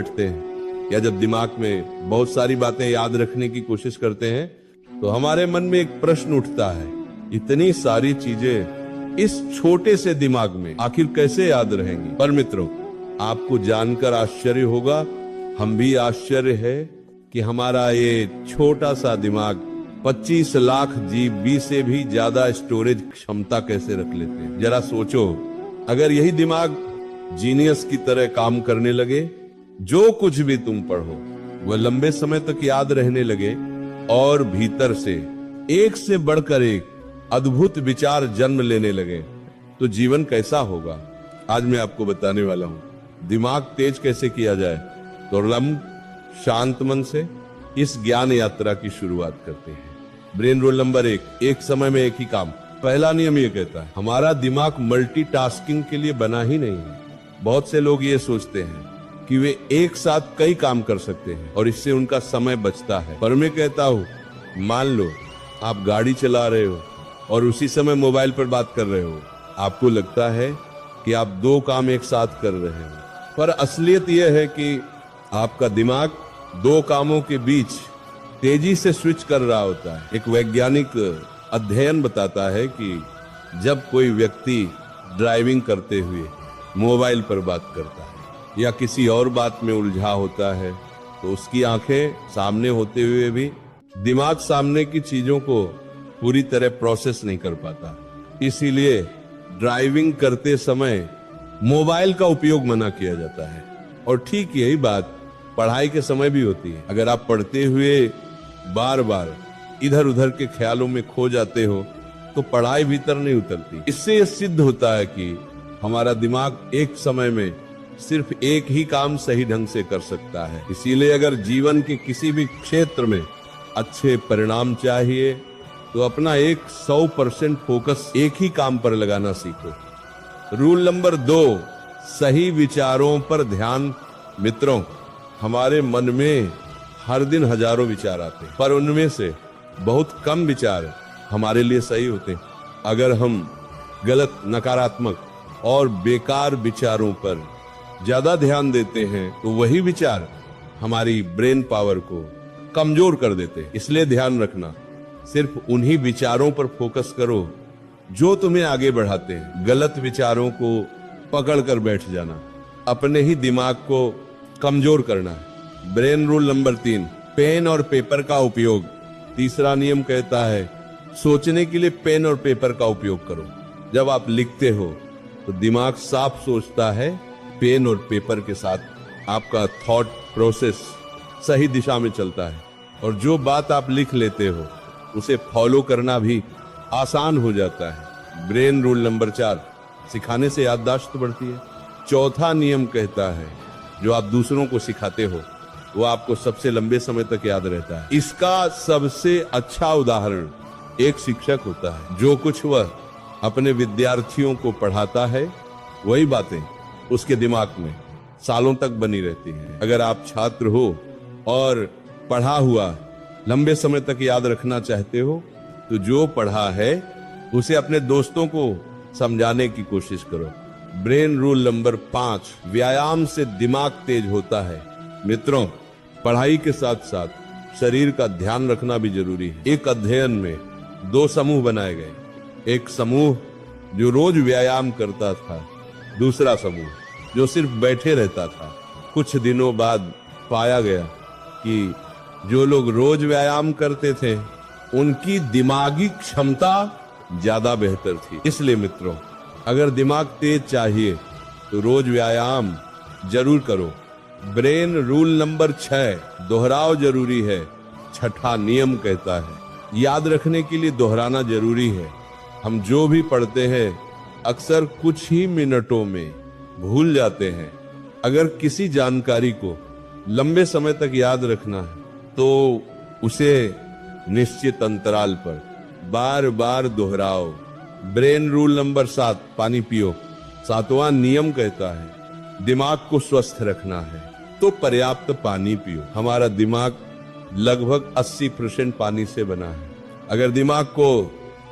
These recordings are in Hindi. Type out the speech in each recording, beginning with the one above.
बैठते हैं या जब दिमाग में बहुत सारी बातें याद रखने की कोशिश करते हैं तो हमारे मन में एक प्रश्न उठता है, इतनी सारी चीजें इस छोटे से दिमाग में आखिर कैसे याद रहेंगी। पर मित्रों, आपको जानकर आश्चर्य होगा, हम भी आश्चर्य है कि हमारा ये छोटा सा दिमाग 25 लाख GB से भी ज्यादा स्टोरेज क्षमता कैसे रख लेते हैं। जरा सोचो, अगर यही दिमाग जीनियस की तरह काम करने लगे, जो कुछ भी तुम पढ़ो वह लंबे समय तक याद रहने लगे और भीतर से एक से बढ़कर एक अद्भुत विचार जन्म लेने लगे, तो जीवन कैसा होगा, आज मैं आपको बताने वाला हूं। दिमाग तेज कैसे किया जाए, तो शांत मन से इस ज्ञान यात्रा की शुरुआत करते हैं। ब्रेन रूल नंबर 1, एक समय में एक ही काम। पहला नियम ये कहता है, हमारा दिमाग मल्टीटास्किंग के लिए बना ही नहीं है। बहुत से लोग ये सोचते हैं कि वे एक साथ कई काम कर सकते हैं और इससे उनका समय बचता है। पर मैं कहता हूँ, मान लो आप गाड़ी चला रहे हो और उसी समय मोबाइल पर बात कर रहे हो, आपको लगता है कि आप 2 काम एक साथ कर रहे हो, पर असलियत यह है कि आपका दिमाग 2 कामों के बीच तेजी से स्विच कर रहा होता है। एक वैज्ञानिक अध्ययन बताता है कि जब कोई व्यक्ति ड्राइविंग करते हुए मोबाइल पर बात करता है या किसी और बात में उलझा होता है, तो उसकी आंखें सामने होते हुए भी दिमाग सामने की चीजों को पूरी तरह प्रोसेस नहीं कर पाता। इसीलिए ड्राइविंग करते समय मोबाइल का उपयोग मना किया जाता है। और ठीक यही बात पढ़ाई के समय भी होती है। अगर आप पढ़ते हुए बार बार इधर उधर के ख्यालों में खो जाते हो तो पढ़ाई भीतर नहीं उतरती। इससे यह सिद्ध होता है कि हमारा दिमाग एक समय में सिर्फ एक ही काम सही ढंग से कर सकता है। इसीलिए अगर जीवन के किसी भी क्षेत्र में अच्छे परिणाम चाहिए तो अपना 100% फोकस एक ही काम पर लगाना सीखो। रूल नंबर 2, सही विचारों पर ध्यान। मित्रों, हमारे मन में हर दिन हजारों विचार आते हैं, पर उनमें से बहुत कम विचार हमारे लिए सही होते हैं। अगर हम गलत, नकारात्मक और बेकार विचारों पर ज्यादा ध्यान देते हैं तो वही विचार हमारी ब्रेन पावर को कमजोर कर देते हैं। इसलिए ध्यान रखना, सिर्फ उन्हीं विचारों पर फोकस करो जो तुम्हें आगे बढ़ाते हैं। गलत विचारों को पकड़ कर बैठ जाना अपने ही दिमाग को कमजोर करना है। ब्रेन रूल नंबर 3, पेन और पेपर का उपयोग। तीसरा नियम कहता है, सोचने के लिए पेन और पेपर का उपयोग करो। जब आप लिखते हो तो दिमाग साफ सोचता है, पेन और पेपर के साथ आपका थॉट प्रोसेस सही दिशा में चलता है और जो बात आप लिख लेते हो उसे फॉलो करना भी आसान हो जाता है। ब्रेन रूल नंबर 4, सिखाने से याददाश्त बढ़ती है। चौथा नियम कहता है, जो आप दूसरों को सिखाते हो वो आपको सबसे लंबे समय तक याद रहता है। इसका सबसे अच्छा उदाहरण एक शिक्षक होता है। जो कुछ वह अपने विद्यार्थियों को पढ़ाता है वही बातें उसके दिमाग में सालों तक बनी रहती हैं। अगर आप छात्र हो और पढ़ा हुआ लंबे समय तक याद रखना चाहते हो तो जो पढ़ा है उसे अपने दोस्तों को समझाने की कोशिश करो। ब्रेन रूल नंबर 5, व्यायाम से दिमाग तेज होता है। मित्रों, पढ़ाई के साथ साथ शरीर का ध्यान रखना भी जरूरी है। एक अध्ययन में 2 समूह बनाए गए, एक समूह जो रोज व्यायाम करता था, दूसरा समूह जो सिर्फ बैठे रहता था। कुछ दिनों बाद पाया गया कि जो लोग रोज व्यायाम करते थे उनकी दिमागी क्षमता ज्यादा बेहतर थी। इसलिए मित्रों, अगर दिमाग तेज चाहिए तो रोज व्यायाम जरूर करो। ब्रेन रूल नंबर 6, दोहराव जरूरी है। छठा नियम कहता है, याद रखने के लिए दोहराना जरूरी है। हम जो भी पढ़ते हैं अक्सर कुछ ही मिनटों में भूल जाते हैं। अगर किसी जानकारी को लंबे समय तक याद रखना है तो उसे निश्चित अंतराल पर बार बार दोहराओ। ब्रेन रूल नंबर 7, पानी पियो। 7वां नियम कहता है, दिमाग को स्वस्थ रखना है तो पर्याप्त पानी पियो। हमारा दिमाग लगभग 80% पानी से बना है। अगर दिमाग को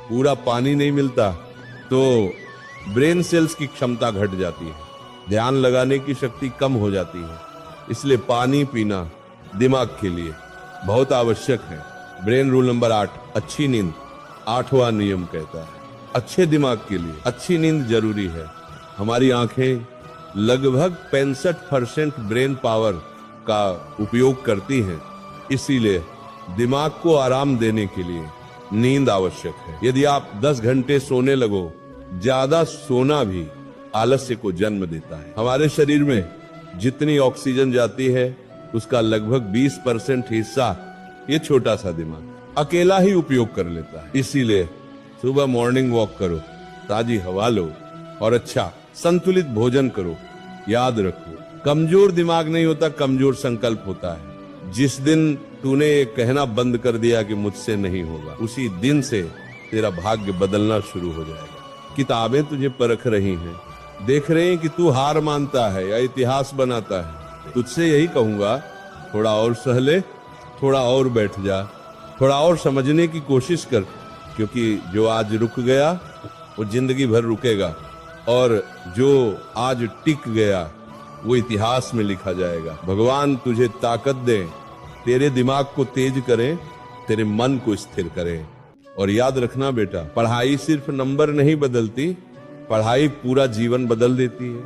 पूरा पानी नहीं मिलता तो ब्रेन सेल्स की क्षमता घट जाती है, ध्यान लगाने की शक्ति कम हो जाती है इसलिए पानी पीना दिमाग के लिए बहुत आवश्यक है। ब्रेन रूल नंबर 8, अच्छी नींद 8वां नियम कहता है अच्छे दिमाग के लिए अच्छी नींद जरूरी है। हमारी आंखें लगभग 65% ब्रेन पावर का उपयोग करती हैं, इसीलिए दिमाग को आराम देने के लिए नींद आवश्यक है। यदि आप 10 घंटे सोने लगो, ज्यादा सोना भी आलस्य को जन्म देता है। हमारे शरीर में जितनी ऑक्सीजन जाती है उसका लगभग 20% हिस्सा ये छोटा सा दिमाग अकेला ही उपयोग कर लेता है। इसीलिए सुबह मॉर्निंग वॉक करो, ताजी हवा लो और अच्छा संतुलित भोजन करो। याद रखो, कमजोर दिमाग नहीं होता, कमजोर संकल्प होता है। जिस दिन तूने ये कहना बंद कर दिया कि मुझसे नहीं होगा, उसी दिन से तेरा भाग्य बदलना शुरू हो जाएगा। किताबें तुझे परख रही हैं, देख रहे हैं कि तू हार मानता है या इतिहास बनाता है। तुझसे यही कहूंगा, थोड़ा और सह ले, थोड़ा और बैठ जा, थोड़ा और समझने की कोशिश कर, क्योंकि जो आज रुक गया वो जिंदगी भर रुकेगा और जो आज टिक गया वो इतिहास में लिखा जाएगा। भगवान तुझे ताकत दे, तेरे दिमाग को तेज करें, तेरे मन को स्थिर करें। और याद रखना बेटा, पढ़ाई सिर्फ नंबर नहीं बदलती, पढ़ाई पूरा जीवन बदल देती है।